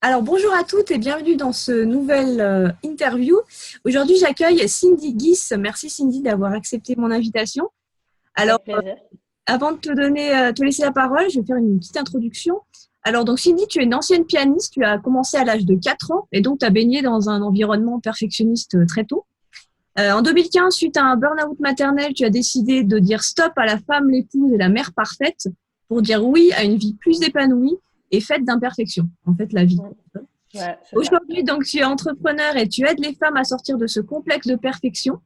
Alors, bonjour à toutes et bienvenue dans ce nouvel interview. Aujourd'hui, j'accueille Cindy Guis. Merci Cindy d'avoir accepté mon invitation. Alors, Avec plaisir. avant de te laisser la parole, je vais faire une petite introduction. Alors, donc Cindy, tu es une ancienne pianiste. Tu as commencé à l'âge de 4 ans et donc tu as baigné dans un environnement perfectionniste très tôt. En 2015, suite à un burn-out maternel, tu as décidé de dire stop à la femme, l'épouse et la mère parfaite pour dire oui à une vie plus épanouie et faite d'imperfections. En fait, la vie. Mm. Ouais, c'est ça. Aujourd'hui, donc, tu es entrepreneur et tu aides les femmes à sortir de ce complexe de perfection.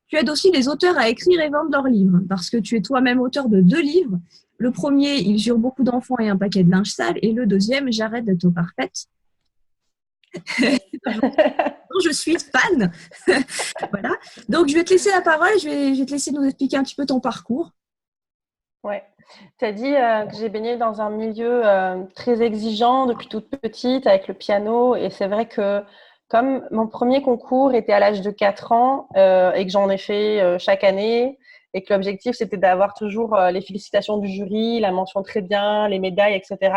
Tu aides aussi les auteurs à écrire et vendre leurs livres parce que tu es toi-même auteur de 2 livres. Le premier, Il jure beaucoup d'enfants et un paquet de linge sale. Et le deuxième, J'arrête d'être parfaite. Yes. Je suis fan. Voilà. Donc, je vais te laisser la parole. Je vais te laisser nous expliquer un petit peu ton parcours. Ouais. Tu as dit que j'ai baigné dans un milieu très exigeant depuis toute petite avec le piano. Et c'est vrai que comme mon premier concours était à l'âge de 4 ans et que j'en ai fait chaque année et que l'objectif c'était d'avoir toujours les félicitations du jury, la mention très bien, les médailles, etc.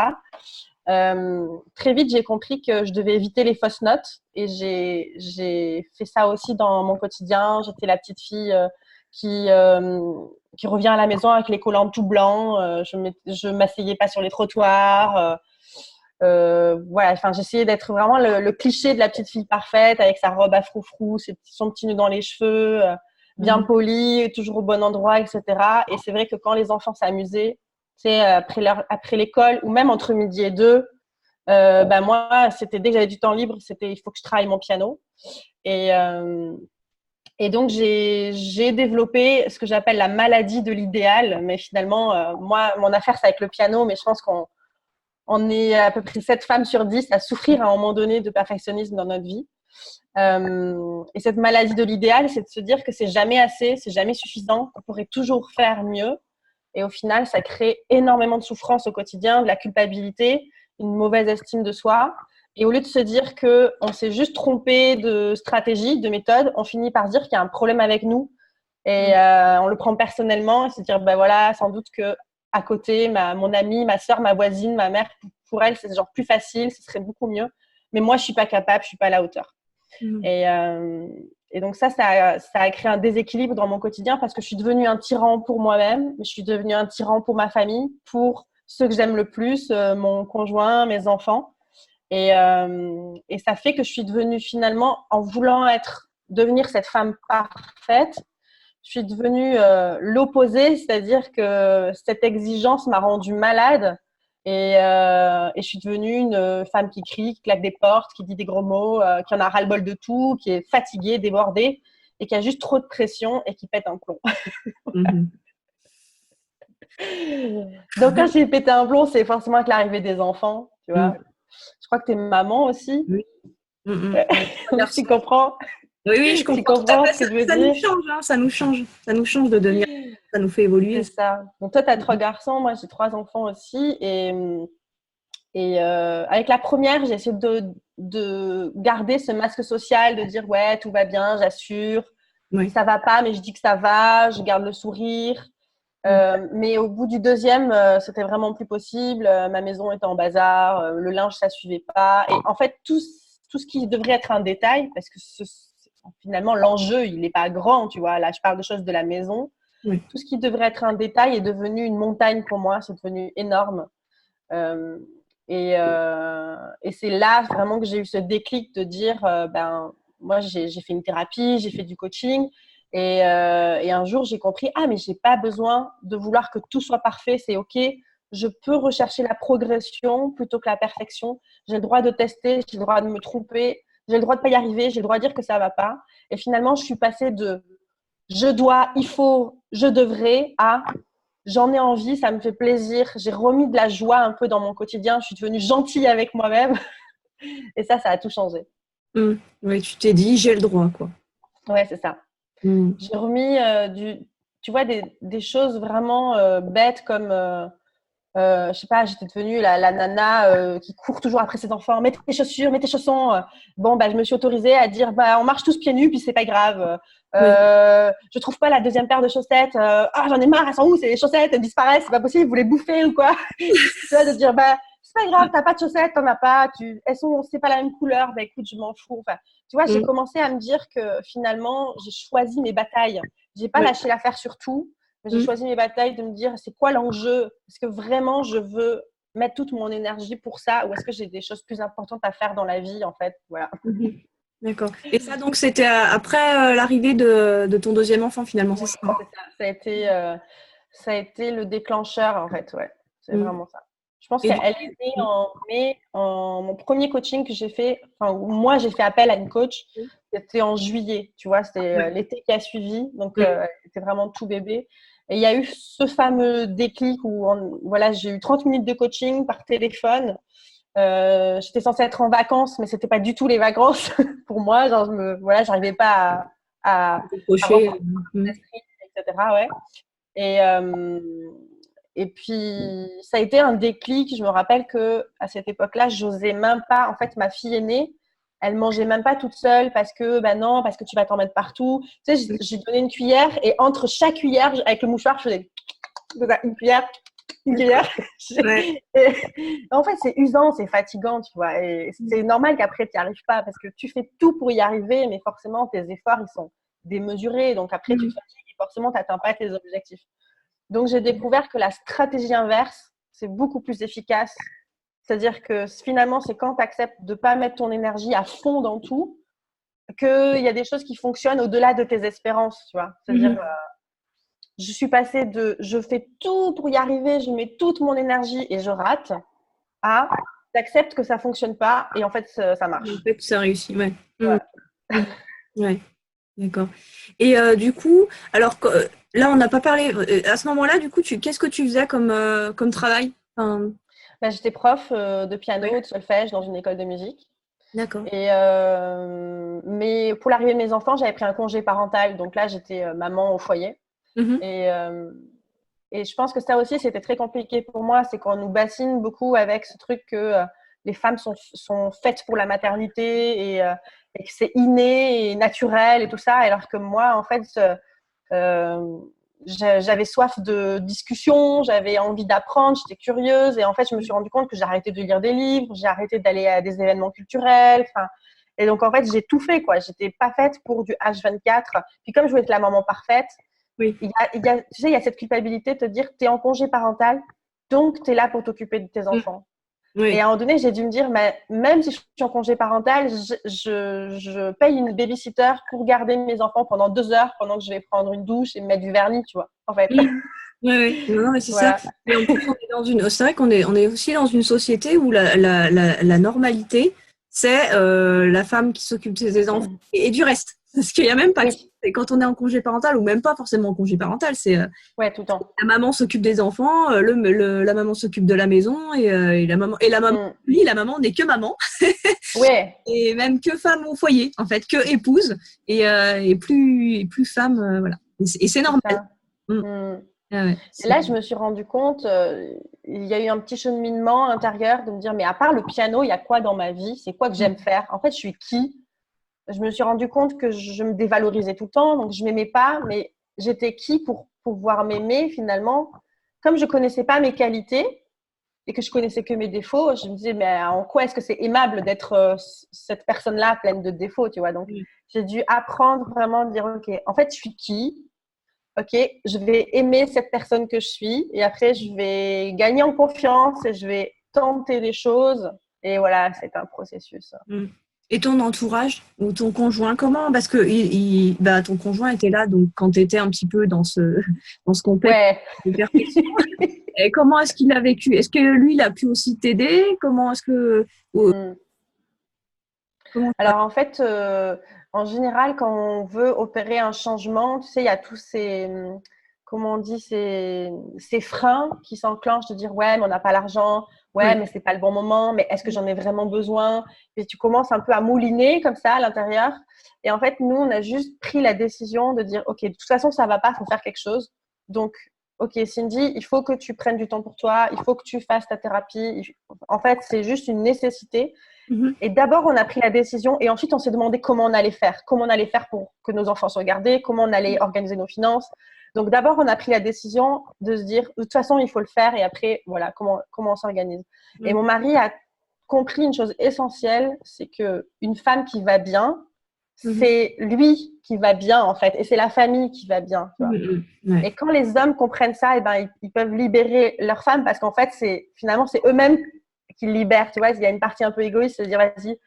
Très vite, j'ai compris que je devais éviter les fausses notes et j'ai fait ça aussi dans mon quotidien. J'étais la petite fille qui, euh, qui revient à la maison avec les collants tout blancs. Je m'asseyais pas sur les trottoirs. Voilà, enfin, j'essayais d'être vraiment le cliché de la petite fille parfaite avec sa robe à froufrou, son petit nœud dans les cheveux, bien poli, toujours au bon endroit, etc. Et c'est vrai que quand les enfants s'amusaient, c'est après l'école ou même entre midi et deux, bah moi, c'était dès que j'avais du temps libre, c'était il faut que je travaille mon piano. Et, euh, et donc, j'ai développé ce que j'appelle la maladie de l'idéal. Mais finalement, moi, mon affaire, c'est avec le piano, mais je pense qu'on est à peu près 7 femmes sur 10 à souffrir à un moment donné de perfectionnisme dans notre vie. Et cette maladie de l'idéal, c'est de se dire que c'est jamais assez, c'est jamais suffisant, qu'on pourrait toujours faire mieux. Et au final, ça crée énormément de souffrance au quotidien, de la culpabilité, une mauvaise estime de soi. Et au lieu de se dire qu'on s'est juste trompé de stratégie, de méthode, on finit par se dire qu'il y a un problème avec nous. Et on le prend personnellement et se dire, ben voilà, sans doute que à côté, mon amie, ma soeur, ma voisine, ma mère, pour elle, c'est genre plus facile, ce serait beaucoup mieux. Mais moi, je suis pas capable, je suis pas à la hauteur. Mhm. Et, euh, et donc ça a créé un déséquilibre dans mon quotidien parce que je suis devenue un tyran pour moi-même, mais je suis devenue un tyran pour ma famille, pour ceux que j'aime le plus, mon conjoint, mes enfants. Et ça fait que je suis devenue finalement, en voulant devenir cette femme parfaite, je suis devenue l'opposé, c'est-à-dire que cette exigence m'a rendue malade et je suis devenue une femme qui crie, qui claque des portes, qui dit des gros mots, qui en a ras-le-bol de tout, qui est fatiguée, débordée et qui a juste trop de pression et qui pète un plomb. Mhm. Donc quand j'ai pété un plomb, c'est forcément avec l'arrivée des enfants, tu vois. Mhm. Je crois que tu es maman aussi. Oui. Mhm. Un Donc garçon. tu comprends, Oui, oui, je tu comprends tout à comprends fait. ce que je veux Ça nous dire. change, hein, ça nous change. Ça nous change de devenir. Ça nous fait évoluer C'est aussi. ça. Donc toi, tu as 3 garçons, moi j'ai 3 enfants aussi. Avec la première, j'ai essayé de garder ce masque social, de dire ouais, tout va bien, j'assure. Oui. Ça va pas, mais je dis que ça va, je garde le sourire. Mais au bout du deuxième, c'était vraiment plus possible. Ma maison était en bazar, le linge, ça suivait pas. Et en fait, tout ce qui devrait être un détail, parce que finalement, l'enjeu, il n'est pas grand, tu vois. Là, je parle de choses de la maison. Oui. Tout ce qui devrait être un détail est devenu une montagne pour moi, c'est devenu énorme. Euh, et c'est là vraiment que j'ai eu ce déclic de dire, ben, moi j'ai fait une thérapie, j'ai fait du coaching, et un jour j'ai compris, ah mais j'ai pas besoin de vouloir que tout soit parfait, c'est ok, je peux rechercher la progression plutôt que la perfection, j'ai le droit de tester, j'ai le droit de me tromper, j'ai le droit de pas y arriver, j'ai le droit de dire que ça va pas, et finalement je suis passée de je dois, il faut, je devrais à j'en ai envie, ça me fait plaisir. J'ai remis de la joie un peu dans mon quotidien. Je suis devenue gentille avec moi-même. Et ça a tout changé. Oui, tu t'es dit, j'ai le droit, quoi. Ouais, c'est ça. Mm. J'ai remis tu vois, des choses vraiment bêtes comme, je sais pas, j'étais devenue la nana qui court toujours après ses enfants. Mets tes chaussures, mets tes chaussons. Bon, bah, je me suis autorisée à dire, bah, on marche tous pieds nus, puis c'est pas grave. Oui. Je trouve pas la deuxième paire de chaussettes. Ah, j'en ai marre, elles sont où? Ces chaussettes, elles disparaissent, c'est pas possible, vous les bouffez ou quoi? Tu vois, de dire, bah, pas grave, t'as pas de chaussettes, t'en as pas, c'est pas la même couleur, bah écoute, je m'en fous. Enfin, tu vois, j'ai commencé à me dire que finalement, j'ai choisi mes batailles. J'ai pas lâché l'affaire sur tout, mais j'ai choisi mes batailles de me dire, c'est quoi l'enjeu? Est-ce que vraiment je veux mettre toute mon énergie pour ça, ou est-ce que j'ai des choses plus importantes à faire dans la vie, en fait? Voilà. D'accord. Et ça, donc, c'était après l'arrivée de ton deuxième enfant, finalement, c'est ça? C'est ça. Ça a été le déclencheur, en fait, ouais. C'est vraiment ça. Je pense qu'elle est née en mai. Mon premier coaching que j'ai fait, enfin, où moi, j'ai fait appel à une coach, c'était en juillet, tu vois, c'était l'été qui a suivi. Donc, c'était vraiment tout bébé. Et il y a eu ce fameux déclic où voilà, j'ai eu 30 minutes de coaching par téléphone. J'étais censée être en vacances, mais c'était pas du tout les vacances pour moi. Genre, j'arrivais pas à Décrocher. etc. Ouais. Et puis, ça a été un déclic. Je me rappelle que à cette époque-là, j'osais même pas. En fait, ma fille aînée, elle mangeait même pas toute seule parce que, non, parce que tu vas t'en mettre partout. Tu sais, j'ai donné une cuillère et entre chaque cuillère, avec le mouchoir, je faisais une cuillère. Ouais. En fait, c'est usant, c'est fatigant, tu vois. Et c'est normal qu'après, tu n'y arrives pas parce que tu fais tout pour y arriver, mais forcément, tes efforts, ils sont démesurés. Donc après, tu te fatigues et forcément, tu n'atteins pas tes objectifs. Donc, j'ai découvert que la stratégie inverse, c'est beaucoup plus efficace. C'est-à-dire que finalement, c'est quand tu acceptes de ne pas mettre ton énergie à fond dans tout qu'il y a des choses qui fonctionnent au-delà de tes espérances, tu vois. C'est-à-dire, je suis passée de je fais tout pour y arriver, je mets toute mon énergie et je rate, à j'accepte que ça ne fonctionne pas et en fait, ça marche. En fait, ça réussit, ouais. Ouais, d'accord. Et du coup, alors là, on n'a pas parlé. À ce moment-là, du coup, qu'est-ce que tu faisais comme travail? J'étais prof de piano et de solfège dans une école de musique. D'accord. Et mais pour l'arrivée de mes enfants, j'avais pris un congé parental. Donc là, j'étais maman au foyer. Et je pense que ça aussi, c'était très compliqué pour moi. C'est qu'on nous bassine beaucoup avec ce truc que les femmes sont faites pour la maternité et que c'est inné et naturel et tout ça. Alors que moi, en fait, j'avais soif de discussion, j'avais envie d'apprendre, j'étais curieuse. Et en fait, je me suis rendu compte que j'ai arrêté de lire des livres, j'ai arrêté d'aller à des événements culturels. Et donc, en fait, j'ai tout fait, quoi. J'étais pas faite pour du H24. Puis comme je voulais être la maman parfaite, tu sais, il y a cette culpabilité de te dire tu es en congé parental, donc tu es là pour t'occuper de tes enfants. Et à un moment donné, j'ai dû me dire, mais même si je suis en congé parental, je paye une babysitter pour garder mes enfants pendant 2 heures pendant que je vais prendre une douche et me mettre du vernis, tu vois, en fait. Oui, non, mais c'est ça. Et en plus, c'est vrai qu'on est aussi dans une société où la normalité, c'est la femme qui s'occupe de ses enfants et du reste. Parce qu'il n'y a même pas et quand on est en congé parental, ou même pas forcément en congé parental, c'est tout le temps. La maman s'occupe des enfants, la maman s'occupe de la maison et la maman la maman n'est que maman. Et même que femme au foyer, en fait, que épouse et plus femme, voilà. Et c'est normal. Et là, je me suis rendu compte, il y a eu un petit cheminement intérieur de me dire, mais à part le piano, il y a quoi dans ma vie? C'est quoi que j'aime faire? En fait, je suis qui? Je me suis rendu compte que je me dévalorisais tout le temps, donc je m'aimais pas, mais j'étais qui pour pouvoir m'aimer finalement? Comme je connaissais pas mes qualités et que je connaissais que mes défauts, je me disais, mais en quoi est-ce que c'est aimable d'être cette personne-là pleine de défauts, tu vois? Donc, j'ai dû apprendre vraiment à dire, ok, en fait, je suis qui? Ok, je vais aimer cette personne que je suis et après, je vais gagner en confiance et je vais tenter des choses. Et voilà, c'est un processus. Et ton entourage ou ton conjoint, comment? Parce que ton conjoint était là donc quand tu étais un petit peu dans ce contexte de perfection. Et comment est-ce qu'il a vécu? Est-ce que lui, il a pu aussi t'aider? Comment est-ce que… Alors en fait, en général, quand on veut opérer un changement, tu sais, il y a tous ces, comment on dit, ces freins qui s'enclenchent de dire ouais, mais on n'a pas l'argent, mais c'est pas le bon moment, mais est-ce que j'en ai vraiment besoin? Et tu commences un peu à mouliner comme ça à l'intérieur. Et en fait, nous, on a juste pris la décision de dire ok, de toute façon, ça va pas, il faut faire quelque chose. Donc, ok, Cindy, il faut que tu prennes du temps pour toi, il faut que tu fasses ta thérapie. En fait, c'est juste une nécessité. Et d'abord, on a pris la décision et ensuite, on s'est demandé comment on allait faire pour que nos enfants soient gardés, comment on allait organiser nos finances. Donc, d'abord, on a pris la décision de se dire, de toute façon, il faut le faire. Et après, voilà, comment on s'organise. Et mon mari a compris une chose essentielle, c'est qu'une femme qui va bien, c'est lui qui va bien, en fait. Et c'est la famille qui va bien. Tu vois. Et quand les hommes comprennent ça, ils peuvent libérer leur femme parce qu'en fait, finalement, c'est eux-mêmes qui libèrent. Tu vois, il y a une partie un peu égoïste de dire, vas-y,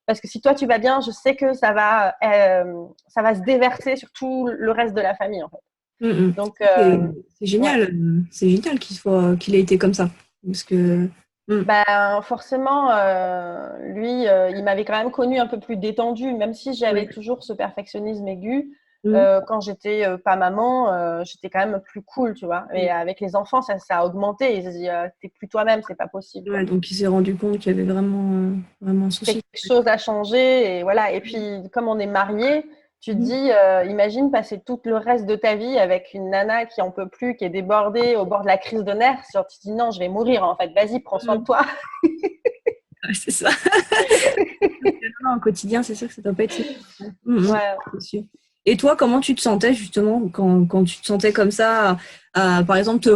parce que si toi, tu vas bien, je sais que ça va se déverser sur tout le reste de la famille, en fait. Donc, c'est génial. Ouais. C'est génial qu'il ait été comme ça. Parce que... forcément, lui, il m'avait quand même connu un peu plus détendu, même si j'avais toujours ce perfectionnisme aigu. Quand j'étais pas maman, j'étais quand même plus cool, tu vois. Et avec les enfants, ça a augmenté. Il se dit, t'es plus toi-même, c'est pas possible. Ouais, donc il s'est rendu compte qu'il y avait vraiment un souci. Quelque chose à changer, et voilà. Et puis, comme on est mariés, tu te dis, imagine passer tout le reste de ta vie avec une nana qui en peut plus, qui est débordée au bord de la crise de nerfs. Genre, tu te dis non, je vais mourir en fait. Vas-y, prends soin de toi. C'est ça. Au quotidien, c'est sûr que ça doit pas être. C'est sûr. Et toi, comment tu te sentais justement quand tu te sentais comme ça, par exemple, te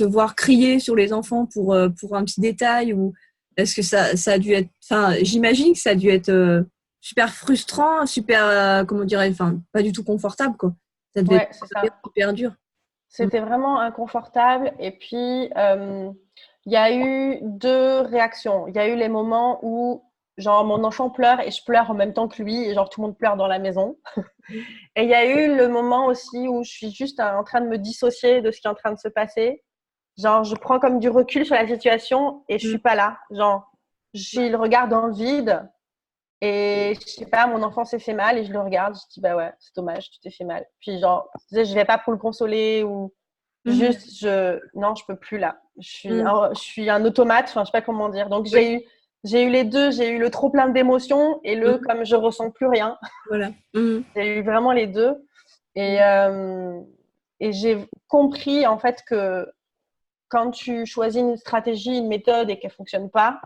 voir crier sur les enfants pour un petit détail, ou est-ce que ça a dû être, enfin, j'imagine que ça a dû être super frustrant, super, comment dirais-je, enfin, pas du tout confortable, quoi. Ça devait être super dur. C'était vraiment inconfortable. Et puis, il y a eu 2 réactions. Il y a eu les moments où, genre, mon enfant pleure et je pleure en même temps que lui, et genre, tout le monde pleure dans la maison. Et il y a eu le moment aussi où je suis juste en train de me dissocier de ce qui est en train de se passer. Genre, je prends comme du recul sur la situation et je suis pas là. Genre, je le regarde dans le vide et je sais pas, mon enfant s'est fait mal et je le regarde. Je dis, bah ouais, c'est dommage, tu t'es fait mal. Puis genre, tu sais, je vais pas pour le consoler ou juste, non, je peux plus là. Je suis un automate, enfin, je sais pas comment dire. Donc, j'ai eu les deux. J'ai eu le trop plein d'émotions et comme je ressens plus rien. Voilà. J'ai eu vraiment les deux. Et j'ai compris en fait que quand tu choisis une stratégie, une méthode et qu'elle fonctionne pas,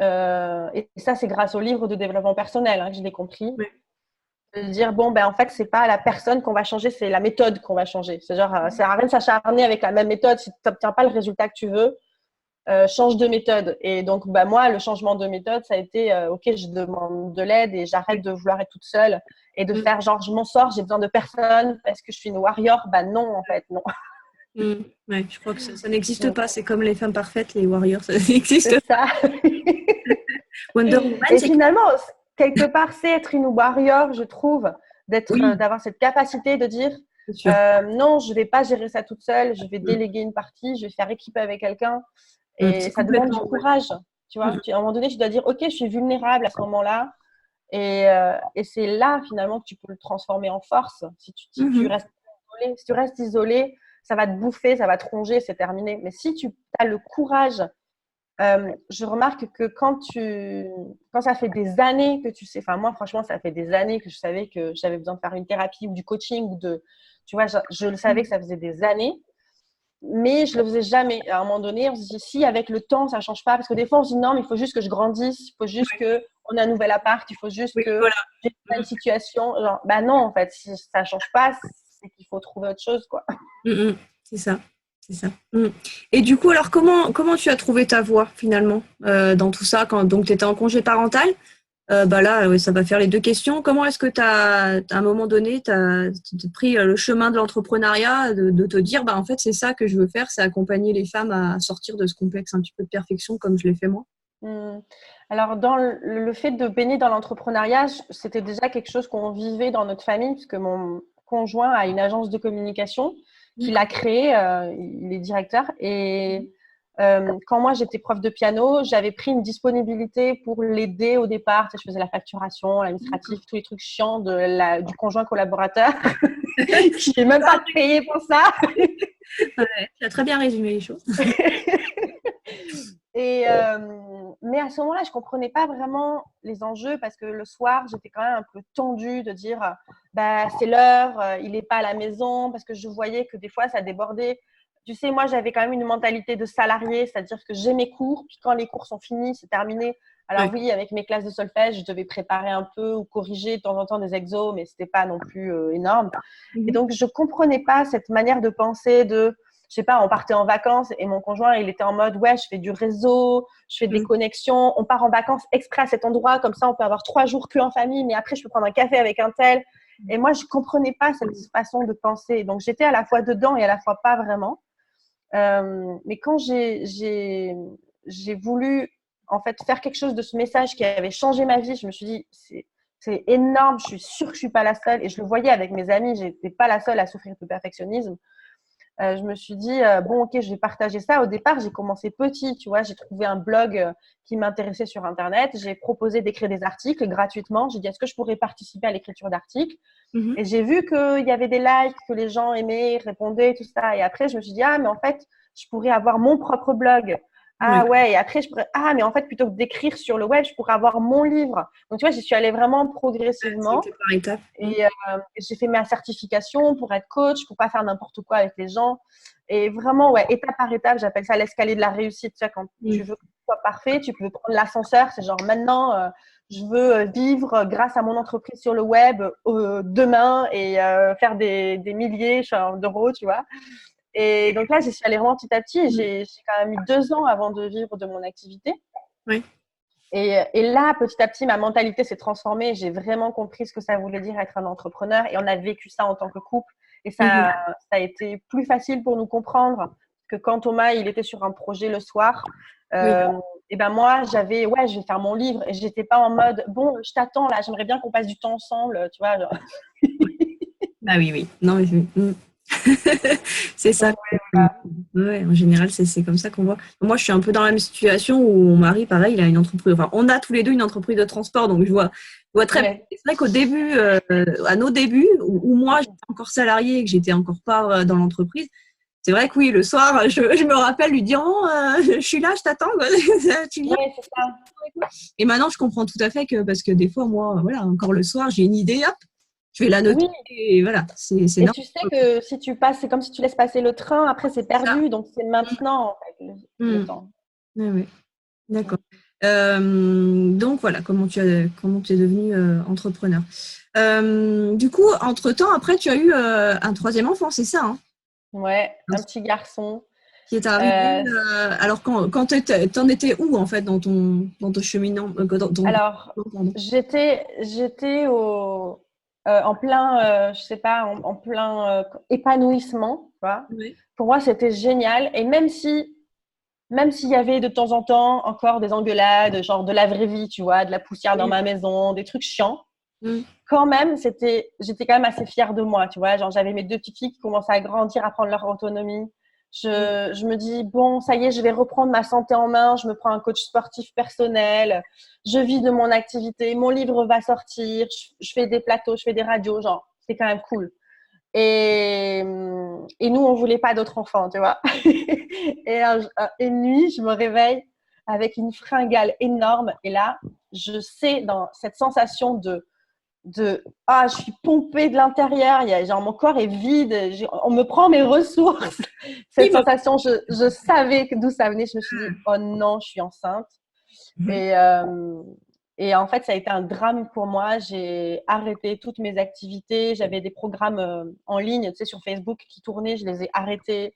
et ça c'est grâce au livre de développement personnel que je l'ai compris, de dire bon ben en fait c'est pas la personne qu'on va changer, c'est la méthode qu'on va changer. C'est genre ça sert à rien de s'acharner avec la même méthode si tu n'obtiens pas le résultat que tu veux. Change de méthode. Et donc, moi, le changement de méthode, ça a été ok, je demande de l'aide et j'arrête de vouloir être toute seule et de faire genre, je m'en sors, j'ai besoin de personne parce que je suis une warrior. Non, en fait, non. Ouais, je crois que ça n'existe pas. C'est comme les femmes parfaites, les warriors, ça n'existe pas. Wonder Woman, et finalement, quelque part, c'est être une warrior, je trouve, d'avoir cette capacité de dire non, je ne vais pas gérer ça toute seule, je vais déléguer une partie, je vais faire équipe avec quelqu'un. Et ça demande du courage, tu vois. À un moment donné, tu dois dire, ok, je suis vulnérable à ce moment-là. Et c'est là, finalement, que tu peux le transformer en force. Si tu restes isolé, ça va te bouffer, ça va te ronger, c'est terminé. Mais si tu as le courage, je remarque que quand ça fait des années que tu sais, enfin moi, franchement, ça fait des années que je savais que j'avais besoin de faire une thérapie ou du coaching, tu vois, je le savais que ça faisait des années. Mais je le faisais jamais. À un moment donné, on se dit si avec le temps ça change pas, parce que des fois on se dit non, mais il faut juste que je grandisse, il faut juste que on ait un nouvel appart, il faut juste que j'ai une situation. Genre, non, en fait, si ça change pas, c'est qu'il faut trouver autre chose, quoi. C'est ça. Et du coup, alors comment tu as trouvé ta voie finalement dans tout ça donc tu étais en congé parental? Là, ça va faire les 2 questions. Comment est-ce que à un moment donné, tu as pris le chemin de l'entrepreneuriat, de te dire, en fait, c'est ça que je veux faire, c'est accompagner les femmes à sortir de ce complexe un petit peu de perfection comme je l'ai fait moi? Alors, dans le fait de baigner dans l'entrepreneuriat, c'était déjà quelque chose qu'on vivait dans notre famille, puisque mon conjoint a une agence de communication qu'il a créée, il est directeur. Et quand moi, j'étais prof de piano, j'avais pris une disponibilité pour l'aider au départ. Tu sais, je faisais la facturation, l'administratif, tous les trucs chiants du conjoint collaborateur qui n'est même pas payé pour ça. Tu as très bien résumé les choses. Mais à ce moment-là, je ne comprenais pas vraiment les enjeux parce que le soir, j'étais quand même un peu tendue de dire c'est l'heure, il n'est pas à la maison, parce que je voyais que des fois, ça débordait. Tu sais, moi, j'avais quand même une mentalité de salarié, c'est-à-dire que j'ai mes cours, puis quand les cours sont finis, c'est terminé. Alors oui, avec mes classes de solfège, je devais préparer un peu ou corriger de temps en temps des exos, mais c'était pas non plus énorme. Et donc, je comprenais pas cette manière de penser de, je sais pas, on partait en vacances et mon conjoint, il était en mode, ouais, je fais du réseau, je fais des connexions, on part en vacances exprès à cet endroit, comme ça, on peut avoir 3 jours que en famille, mais après, je peux prendre un café avec un tel. Et moi, je comprenais pas cette façon de penser. Donc, j'étais à la fois dedans et à la fois pas vraiment. Mais quand j'ai voulu en fait faire quelque chose de ce message qui avait changé ma vie, je me suis dit c'est énorme, je suis sûre que je suis pas la seule et je le voyais avec mes amis, j'étais pas la seule à souffrir de perfectionnisme. Je me suis dit bon ok, je vais partager ça. Au départ, j'ai commencé petit, tu vois, j'ai trouvé un blog qui m'intéressait sur internet, j'ai proposé d'écrire des articles gratuitement, j'ai dit est-ce que je pourrais participer à l'écriture d'articles. Et j'ai vu qu'il y avait des likes, que les gens aimaient, répondaient, tout ça. Et après, je me suis dit, ah, mais en fait, je pourrais avoir mon propre blog. Ah ouais, et après, je pourrais, ah, mais en fait, plutôt que d'écrire sur le web, je pourrais avoir mon livre. Donc, tu vois, j'y suis allée vraiment progressivement. C'était par étapes. Et j'ai fait ma certification pour être coach, pour pas faire n'importe quoi avec les gens. Et vraiment, ouais, étape par étape, j'appelle ça l'escalier de la réussite. Tu vois, quand tu veux que ce soit parfait, tu peux prendre l'ascenseur. C'est genre maintenant, je veux vivre grâce à mon entreprise sur le web demain et faire des milliers d'euros, tu vois. Et donc là, j'y suis allée vraiment petit à petit. J'ai quand même mis 2 ans avant de vivre de mon activité. Oui. Et là, petit à petit, ma mentalité s'est transformée. J'ai vraiment compris ce que ça voulait dire être un entrepreneur. Et on a vécu ça en tant que couple. Et ça a été plus facile pour nous comprendre que quand Thomas, il était sur un projet le soir. Et ben moi, j'avais, ouais, je vais faire mon livre. Et j'étais pas en mode, bon, je t'attends là, j'aimerais bien qu'on passe du temps ensemble, tu vois. Genre. Ah oui. Non, mais c'est ça. Ouais, en général, c'est comme ça qu'on voit. Moi, je suis un peu dans la même situation où mon mari, pareil, il a une entreprise. Enfin, on a tous les deux une entreprise de transport, donc je vois très bien. C'est vrai qu'au début, à nos débuts, où moi, j'étais encore salariée et que j'étais encore pas dans l'entreprise, c'est vrai que oui, le soir, je me rappelle lui dire oh, je suis là, je t'attends. Tu viens. Ouais, c'est ça. Et maintenant, je comprends tout à fait que, parce que des fois, moi, voilà, encore le soir, j'ai une idée, hop, je vais la noter. Oui. Et voilà, c'est Et tu sais que si tu passes, c'est comme si tu laisses passer le train, après c'est perdu, donc c'est maintenant en fait, le temps. Oui, d'accord. Donc voilà, comment tu es devenu entrepreneur. Du coup, entre-temps, après, tu as eu un troisième enfant, c'est ça, hein? Ouais, un petit garçon. Qui est arrivé. Alors, quand t'en étais où, en fait, dans ton cheminement Alors, j'étais en plein, je sais pas, en plein épanouissement. Tu vois. Oui. Pour moi, c'était génial. Et même s'il y avait de temps en temps encore des engueulades, genre de la vraie vie, tu vois, de la poussière dans ma maison, des trucs chiants, quand même, j'étais quand même assez fière de moi, tu vois. Genre, j'avais mes 2 petites filles qui commençaient à grandir, à prendre leur autonomie. Je me dis, bon, ça y est, je vais reprendre ma santé en main. Je me prends un coach sportif personnel. Je vis de mon activité. Mon livre va sortir. Je fais des plateaux, je fais des radios. Genre, c'est quand même cool. Et nous, on voulait pas d'autres enfants, tu vois. Et une nuit, je me réveille avec une fringale énorme. Et là, je sais dans cette sensation de je suis pompée de l'intérieur, genre mon corps est vide, on me prend mes ressources. Cette sensation, je savais d'où ça venait. Je me suis dit oh non, je suis enceinte. Et en fait, ça a été un drame pour moi. J'ai arrêté toutes mes activités. J'avais des programmes en ligne, tu sais, sur Facebook qui tournaient. Je les ai arrêtés.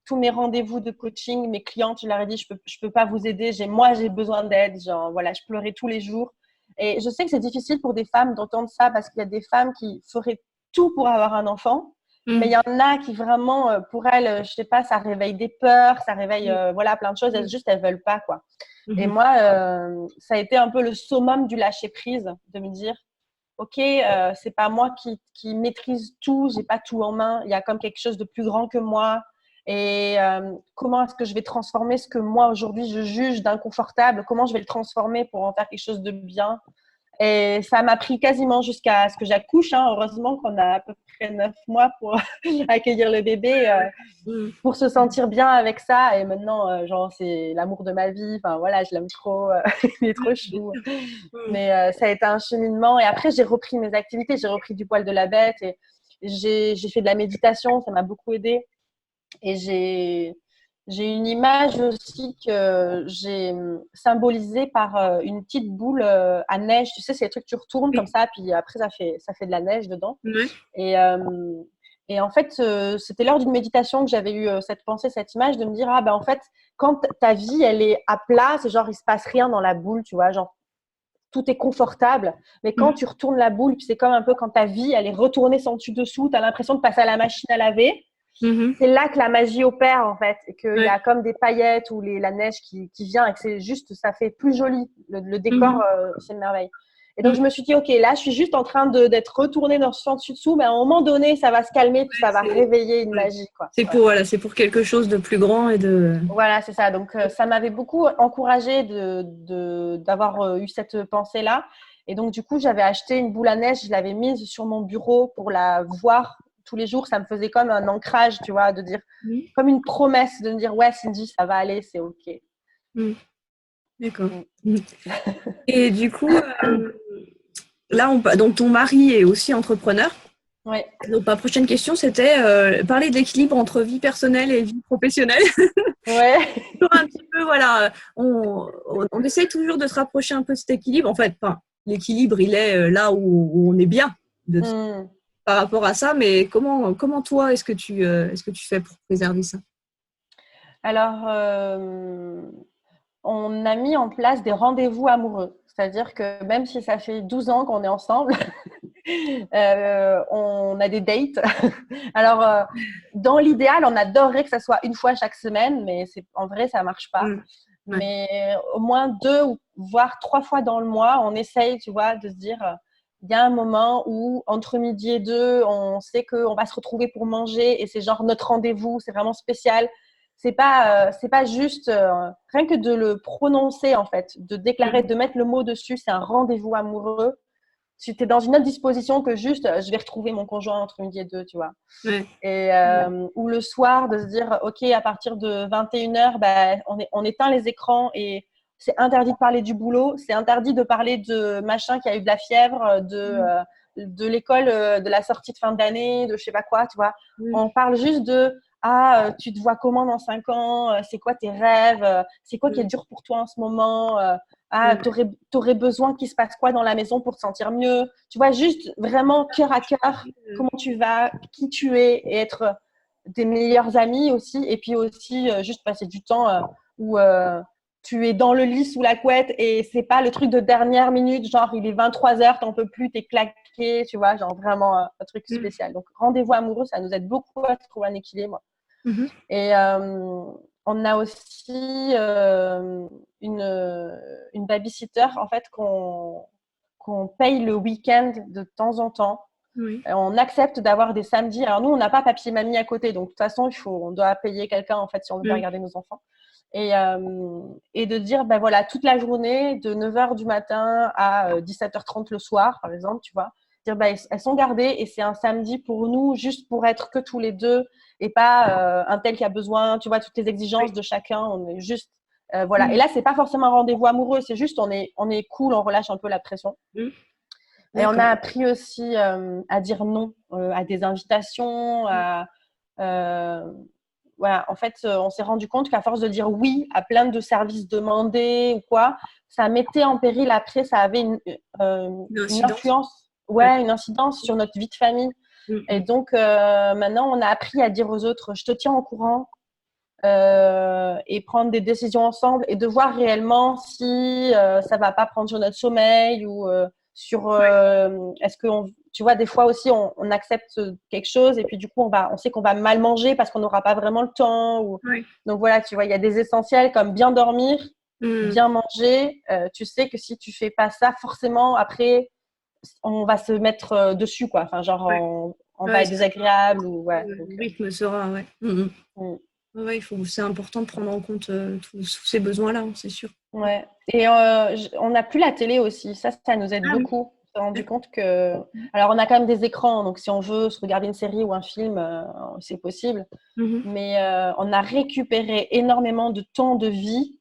Tous mes rendez-vous de coaching, mes clientes, je leur ai dit je peux pas vous aider. J'ai besoin d'aide. Genre voilà, je pleurais tous les jours. Et je sais que c'est difficile pour des femmes d'entendre ça parce qu'il y a des femmes qui feraient tout pour avoir un enfant. Mais il y en a qui vraiment, pour elles, je sais pas, ça réveille des peurs, ça réveille voilà, plein de choses. Elles veulent pas, quoi. Et moi, ça a été un peu le summum du lâcher prise, de me dire, ok, c'est pas moi qui maîtrise tout, j'ai pas tout en main. Il y a comme quelque chose de plus grand que moi. Et comment est-ce que je vais transformer ce que moi aujourd'hui je juge d'inconfortable? Comment je vais le transformer pour en faire quelque chose de bien? Et ça m'a pris quasiment jusqu'à ce que j'accouche. Hein. Heureusement qu'on a à peu près 9 mois pour accueillir le bébé, pour se sentir bien avec ça. Et maintenant, genre, c'est l'amour de ma vie. Enfin, voilà, je l'aime trop. Il est trop chou. Mais ça a été un cheminement. Et après, j'ai repris mes activités. J'ai repris du poil de la bête. Et j'ai fait de la méditation. Ça m'a beaucoup aidée. Et J'ai une image aussi que j'ai symbolisée par une petite boule à neige. Tu sais, c'est les trucs que tu retournes comme Oui. ça, puis après, ça fait de la neige dedans. Ouais. Et, et en fait, c'était lors d'une méditation que j'avais eu cette pensée, cette image de me dire, ah ben en fait, quand ta vie, elle est à plat, c'est genre, il se passe rien dans la boule, tu vois, genre, tout est confortable. Mais quand Mhm. tu retournes la boule, puis c'est comme un peu quand ta vie, elle est retournée sans dessus-dessous, tu as l'impression de passer à la machine à laver. Mhm. C'est là que la magie opère, en fait, et qu'il y Ouais. a comme des paillettes ou la neige qui vient, et que c'est juste, ça fait plus joli. Le décor, Mhm. c'est une merveille. Et donc, Mhm. je me suis dit, OK, là, je suis juste en train d'être retournée dans ce sens dessous, mais à un moment donné, ça va se calmer, puis Ouais, ça va réveiller une ouais. magie, quoi. C'est Ouais. pour, voilà, c'est pour quelque chose de plus grand et de. Voilà, c'est ça. Donc, ça m'avait beaucoup encouragée d'avoir eu cette pensée-là. Et donc, du coup, j'avais acheté une boule à neige, je l'avais mise sur mon bureau pour la voir tous les jours. Ça me faisait comme un ancrage, tu vois, de dire, Mhm. comme une promesse de me dire, ouais, Cindy, ça va aller, c'est OK. Mhm. D'accord. Mm. Mhm. Et du coup, là, donc ton mari est aussi entrepreneur. Ouais. Donc ma prochaine question, c'était parler d'équilibre entre vie personnelle et vie professionnelle. Ouais. Toujours un petit peu, voilà, on essaye toujours de se rapprocher un peu de cet équilibre. En fait, enfin, l'équilibre, il est là où on est bien Mm. par rapport à ça. Mais comment toi, est-ce que tu fais pour préserver ça? Alors, on a mis en place des rendez-vous amoureux. C'est-à-dire que même si ça fait 12 ans qu'on est ensemble, on a des dates. Alors, dans l'idéal, on adorerait que ça soit une fois chaque semaine, mais en vrai, ça marche pas. Mm. Ouais. Mais au moins 2 ou voire 3 fois dans le mois, on essaye, tu vois, de se dire, il y a un moment où entre midi et 2, on sait qu'on va se retrouver pour manger et c'est genre notre rendez-vous, c'est vraiment spécial. C'est pas juste rien que de le prononcer en fait, de déclarer, Mm. de mettre le mot dessus, c'est un rendez-vous amoureux. Tu es dans une autre disposition que juste je vais retrouver mon conjoint entre midi et 2, tu vois. Ouais. Et Ouais. ou le soir de se dire ok, à partir de 21h, bah, on éteint les écrans et c'est interdit de parler du boulot, c'est interdit de parler de machin qui a eu de la fièvre, Mm. de l'école, de la sortie de fin d'année, de je sais pas quoi, tu vois. Mm. On parle juste de ah, tu te vois comment dans 5 ans, c'est quoi tes rêves, c'est quoi qui est Mm. dur pour toi en ce moment, ah, Mm. t'aurais besoin qu'il se passe quoi dans la maison pour te sentir mieux, tu vois, juste vraiment cœur à cœur, comment tu vas, qui tu es, et être des meilleurs amis aussi, et puis aussi juste passer du temps où tu es dans le lit sous la couette et c'est pas le truc de dernière minute, genre il est 23h, t'en peux plus, t'es claqué, tu vois, genre vraiment un truc Mm. spécial. Donc rendez-vous amoureux, ça nous aide beaucoup à trouver un équilibre. Mhm. Et on a aussi une babysitter en fait qu'on paye le week-end de temps en temps. Oui. On accepte d'avoir des samedis. Alors nous, on n'a pas papier-mamie à côté, donc de toute façon, on doit payer quelqu'un en fait si on veut bien Mm. regarder nos enfants. Et de dire, ben voilà, toute la journée, de 9h du matin à 17h30 le soir, par exemple, tu vois, dire, ben, elles sont gardées et c'est un samedi pour nous, juste pour être que tous les deux et pas un tel qui a besoin, tu vois, toutes les exigences Oui. de chacun. On est juste, voilà. Et Mm. là, c'est pas forcément un rendez-vous amoureux, c'est juste, on est cool, on relâche un peu la pression. Mm. Et on D'accord. a appris aussi à dire non à des invitations, euh, voilà, en fait, on s'est rendu compte qu'à force de dire oui à plein de services demandés ou quoi, ça mettait en péril après, ça avait Une une incidence. influence, Ouais. ouais, une incidence sur notre vie de famille. Mm. Et Mm. donc, maintenant, on a appris à dire aux autres, je te tiens au courant et prendre des décisions ensemble et de voir réellement si ça va pas prendre sur notre sommeil ou sur Ouais. est-ce que tu vois des fois aussi on accepte quelque chose et puis du coup on sait qu'on va mal manger parce qu'on n'aura pas vraiment le temps ou Ouais. donc voilà, tu vois, il y a des essentiels comme bien dormir, Mm. bien manger, tu sais que si tu fais pas ça forcément après on va se mettre dessus quoi, enfin genre Ouais. on va Ouais, être désagréable ou ouais donc le rythme sera, ouais. Mm. Mm. mm. Ouais, c'est important de prendre en compte tous ces besoins-là, hein, c'est sûr. Ouais. Et on n'a plus la télé aussi. Ça nous aide Ah oui, beaucoup. On s'est rendu d'accord. compte que. Alors, on a quand même des écrans, donc si on veut se regarder une série ou un film, c'est possible. Mhm. Mais on a récupéré énormément de temps de vie,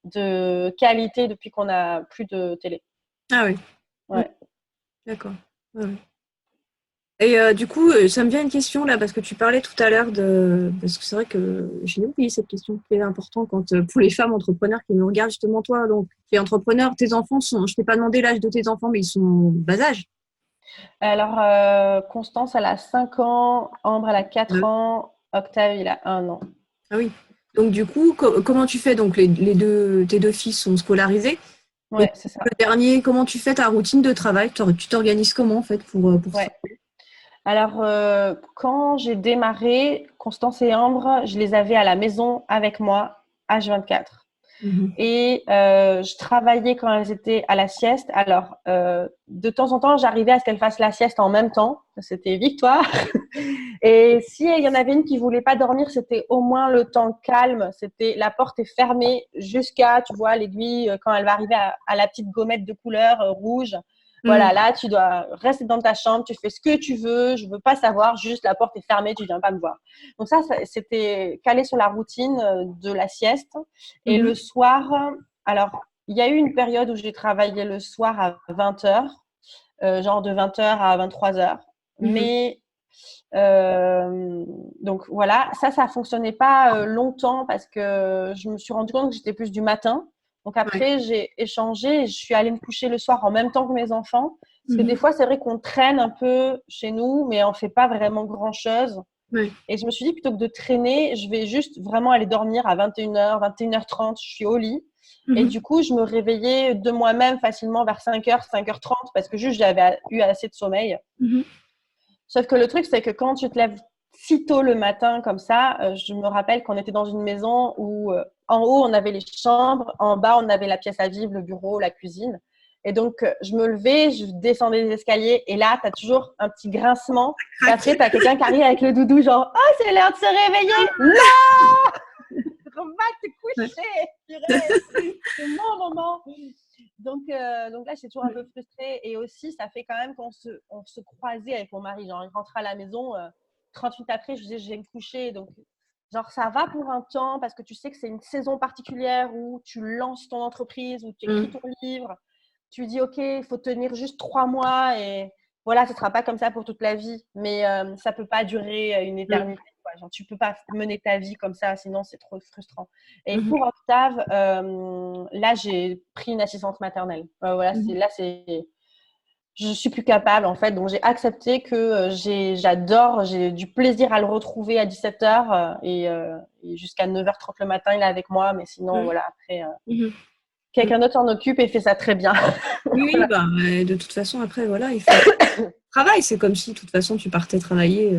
de qualité depuis qu'on n'a plus de télé. Ah oui, mm, Ouais. d'accord. Ouais, ouais. Et du coup, ça me vient une question là, parce que tu parlais tout à l'heure de... Parce que c'est vrai que j'ai oublié cette question qui est importante quand, pour les femmes entrepreneurs qui nous regardent, justement toi, donc tu es entrepreneur, tes enfants sont... Je t'ai pas demandé l'âge de tes enfants, mais ils sont bas âge. Alors, Constance, elle a 5 ans, Ambre, elle a 4 Ouais. ans, Octave, il a 1 an. Ah oui. Donc du coup, comment tu fais? Donc tes deux fils sont scolarisés. Et Ouais, c'est ça. le dernier, comment tu fais ta routine de travail? Tu t'organises comment en fait pour Ouais. travailler? Alors, quand j'ai démarré, Constance et Ambre, je les avais à la maison avec moi, H24. Mhm. Et je travaillais quand elles étaient à la sieste. Alors, de temps en temps, j'arrivais à ce qu'elles fassent la sieste en même temps. C'était victoire. Et si il y en avait une qui voulait pas dormir, c'était au moins le temps calme. C'était la porte est fermée jusqu'à, tu vois, l'aiguille quand elle va arriver à la petite gommette de couleur rouge. Voilà, Mhm. là, tu dois rester dans ta chambre, tu fais ce que tu veux, je veux pas savoir, juste la porte est fermée, tu viens pas me voir. Donc ça c'était calé sur la routine de la sieste. Et le Mhm. soir, alors, il y a eu une période où j'ai travaillé le soir à 20 heures, genre de 20 heures à 23 heures. Mhm. Mais donc voilà, ça fonctionnait pas longtemps parce que je me suis rendu compte que j'étais plus du matin. Donc Ouais. après, j'ai échangé et je suis allée me coucher le soir en même temps que mes enfants. Parce que des Mhm. fois, c'est vrai qu'on traîne un peu chez nous, mais on fait pas vraiment grand-chose. Ouais. Et je me suis dit, plutôt que de traîner, je vais juste vraiment aller dormir à 21h, 21h30, je suis au lit. Et Mhm. du coup, je me réveillais de moi-même facilement vers 5h, 5h30 parce que juste j'avais eu assez de sommeil. Mhm. Sauf que le truc, c'est que quand tu te lèves si tôt le matin comme ça, je me rappelle qu'on était dans une maison où en haut, on avait les chambres, en bas, on avait la pièce à vivre, le bureau, la cuisine. Et donc, je me levais, je descendais les escaliers et là, tu as toujours un petit grincement. Et Crac. après, tu as quelqu'un qui arrive avec le doudou, genre, oh, c'est l'heure de se réveiller. Non, va te Ouais. coucher, purée, c'est mon moment. Donc là, j'étais toujours un peu frustrée. Et aussi, ça fait quand même on se croisait avec mon mari. Genre, il rentrait à la maison, 30 minutes après, je disais, je vais me coucher. Donc, genre, ça va pour un temps parce que tu sais que c'est une saison particulière où tu lances ton entreprise, où tu écris Mhm. ton livre. Tu dis, OK, il faut tenir juste 3 mois et voilà, ce ne sera pas comme ça pour toute la vie. Mais ça ne peut pas durer une Mhm. éternité. Quoi. Genre, tu ne peux pas mener ta vie comme ça, sinon c'est trop frustrant. Et Mhm. pour Octave, là, j'ai pris une assistante maternelle. Voilà, Mhm. je suis plus capable en fait. Donc, j'ai accepté que j'adore, j'ai du plaisir à le retrouver à 17h et jusqu'à 9h30 le matin, il est avec moi. Mais sinon, Mhm. voilà, après, Mhm. quelqu'un d'autre s'en occupe et fait ça très bien. Oui, oui, Voilà. bah, de toute façon, après, voilà, il faut travail. C'est comme si, de toute façon, tu partais travailler.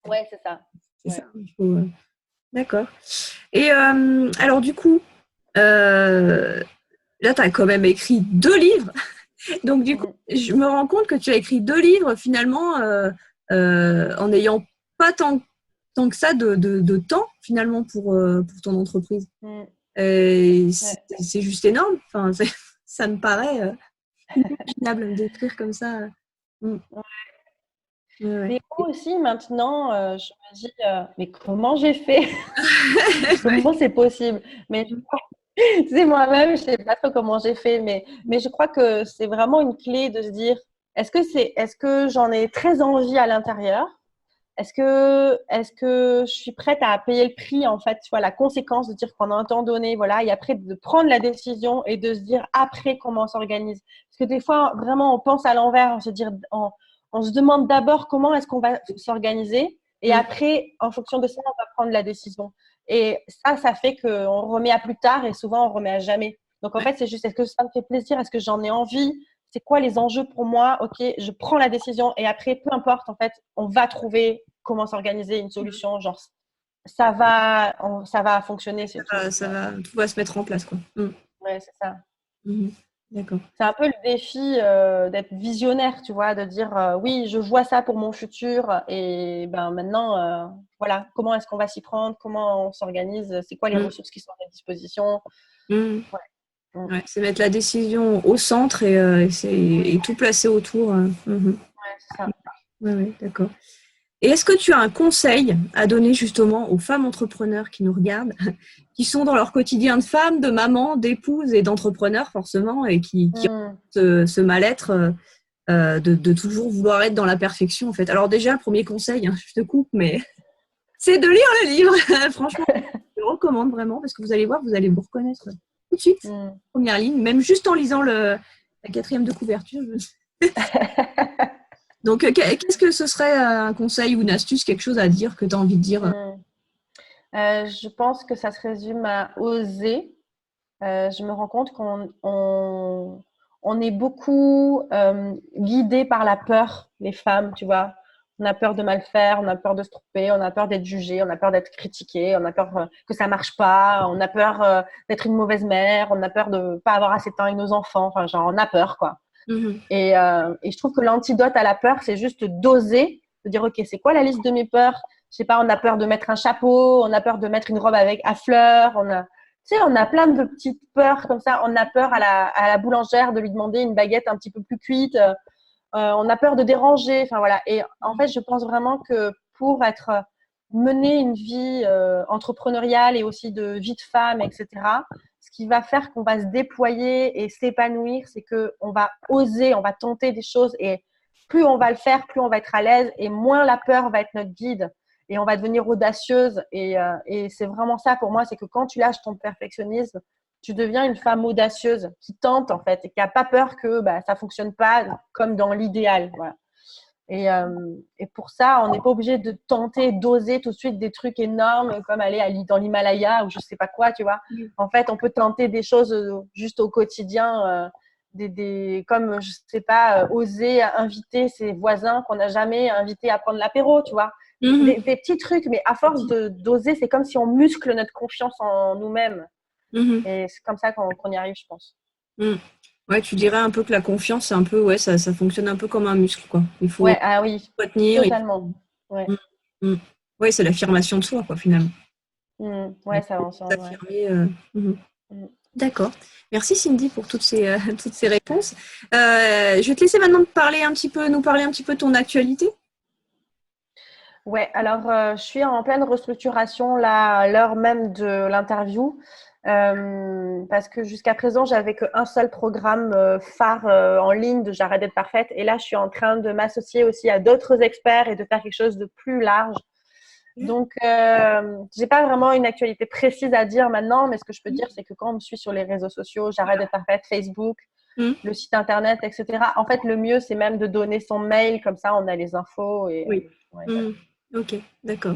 Ouais, c'est ça. C'est ça. Ouais. Il faut, d'accord. Et alors, du coup, euh, là, tu as quand même écrit 2 livres. Donc, du coup, Mhm. je me rends compte que tu as écrit 2 livres, finalement, en n'ayant pas tant que ça de temps, finalement, pour ton entreprise. Mhm. Ouais. C'est juste énorme. Enfin, ça me paraît inimaginable d'écrire comme ça. Mm. Ouais, ouais. Mais moi aussi, maintenant, je me dis, mais comment j'ai fait? Comment c'est possible? Mais tu sais, moi-même, je sais pas trop comment j'ai fait, mais je crois que c'est vraiment une clé de se dire, est-ce que j'en ai très envie à l'intérieur? Est-ce que je suis prête à payer le prix, en fait, tu vois, la conséquence de dire pendant un temps donné, voilà, et après de prendre la décision et de se dire après comment on s'organise. Parce que des fois, vraiment, on pense à l'envers, on se demande d'abord comment est-ce qu'on va s'organiser et Mm. après, en fonction de ça, on va prendre la décision. Et ça fait qu'on remet à plus tard et souvent on remet à jamais. Donc en Ouais. fait, c'est juste, est-ce que ça me fait plaisir? Est-ce que j'en ai envie? C'est quoi les enjeux pour moi? Ok, je prends la décision et après, peu importe, en fait, on va trouver comment s'organiser une solution. Genre, ça va fonctionner, c'est tout. Tout va se mettre en place, quoi. Mm. Ouais, c'est ça. Mhm. D'accord. C'est un peu le défi d'être visionnaire, tu vois, de dire oui, je vois ça pour mon futur et ben maintenant, voilà, comment est-ce qu'on va s'y prendre? Comment on s'organise? C'est quoi les Mm. ressources qui sont à disposition? Mm. Ouais. Mm. Ouais, c'est mettre la décision au centre et tout placer autour. Mhm. Ouais, c'est ça. Ouais, ouais, d'accord. Et est-ce que tu as un conseil à donner justement aux femmes entrepreneurs qui nous regardent, qui sont dans leur quotidien de femme, de maman, d'épouse et d'entrepreneur forcément, et qui ont Mm. ce mal-être? de toujours vouloir être dans la perfection, en fait. Alors déjà, le premier conseil, hein, je te coupe, mais c'est de lire le livre. Franchement, je le recommande vraiment parce que vous allez voir, vous allez vous reconnaître tout de suite, première ligne, même juste en lisant la 4e de couverture. Donc, qu'est-ce que ce serait un conseil ou une astuce, quelque chose à dire que tu as envie de dire? Je pense que ça se résume à oser. Je me rends compte qu'on est beaucoup guidé par la peur, les femmes, tu vois. On a peur de mal faire, on a peur de se tromper, on a peur d'être jugé, on a peur d'être critiqué, on a peur que ça marche pas, on a peur d'être une mauvaise mère, on a peur de pas avoir assez de temps avec nos enfants. Enfin, genre, on a peur, quoi. Et je trouve que l'antidote à la peur, c'est juste d'oser, de dire, OK, c'est quoi la liste de mes peurs? Je sais pas, on a peur de mettre un chapeau, on a peur de mettre une robe à fleurs, tu sais, on a plein de petites peurs comme ça. On a peur à la boulangère de lui demander une baguette un petit peu plus cuite. On a peur de déranger. Enfin, voilà. Et en fait, je pense vraiment que pour mener une vie entrepreneuriale et aussi de vie de femme, etc., ce qui va faire qu'on va se déployer et s'épanouir, c'est qu'on va oser, on va tenter des choses. Et plus on va le faire, plus on va être à l'aise et moins la peur va être notre guide. Et on va devenir audacieuse. Et c'est vraiment ça pour moi, c'est que quand tu lâches ton perfectionnisme, tu deviens une femme audacieuse qui tente en fait et qui n'a pas peur que ça ne fonctionne pas comme dans l'idéal. Voilà. Et pour ça, on n'est pas obligé de tenter, d'oser tout de suite des trucs énormes comme aller dans l'Himalaya ou je ne sais pas quoi, tu vois. En fait, on peut tenter des choses juste au quotidien, comme, je ne sais pas, oser inviter ses voisins qu'on n'a jamais invités à prendre l'apéro, tu vois. Des petits trucs, mais à force d'oser, c'est comme si on muscle notre confiance en nous-mêmes. Et c'est comme ça qu'on y arrive, je pense. Ouais, tu dirais un peu que la confiance, c'est un peu, ouais, ça fonctionne un peu comme un muscle, quoi. Il faut tenir. Totalement. Ouais, c'est l'affirmation de soi, quoi, finalement. Ouais, ça va ensemble. D'accord. Merci Cindy pour toutes ces réponses. Je vais te laisser maintenant nous parler un petit peu de ton actualité. Ouais, alors je suis en pleine restructuration là, à l'heure même de l'interview. Parce que jusqu'à présent, j'avais qu'un seul programme phare en ligne de J'arrête d'être parfaite. Et là, je suis en train de m'associer aussi à d'autres experts et de faire quelque chose de plus large. Donc, j'ai pas vraiment une actualité précise à dire maintenant, mais ce que je peux dire, c'est que quand on me suit sur les réseaux sociaux, J'arrête d'être parfaite, Facebook, le site internet, etc. En fait, le mieux, c'est même de donner son mail, comme ça, on a les infos. Et, Ok, d'accord.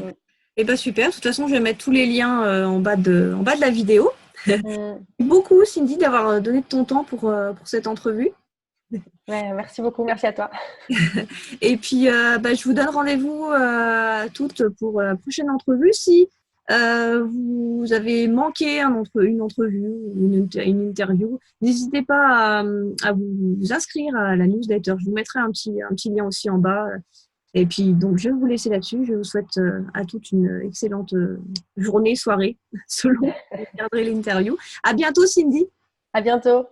Et bien super. De toute façon, je vais mettre tous les liens en bas de la vidéo. Beaucoup, Cindy, d'avoir donné de ton temps pour cette entrevue. Ouais, merci beaucoup. Merci à toi. Et puis, je vous donne rendez-vous à toutes pour la prochaine entrevue. Si vous avez manqué une entrevue ou une interview, n'hésitez pas à vous inscrire à la newsletter. Je vous mettrai un petit lien aussi en bas. Et puis, donc, je vais vous laisser là-dessus. Je vous souhaite à toutes une excellente journée, soirée, selon vous regarderez l'interview. À bientôt, Cindy. À bientôt.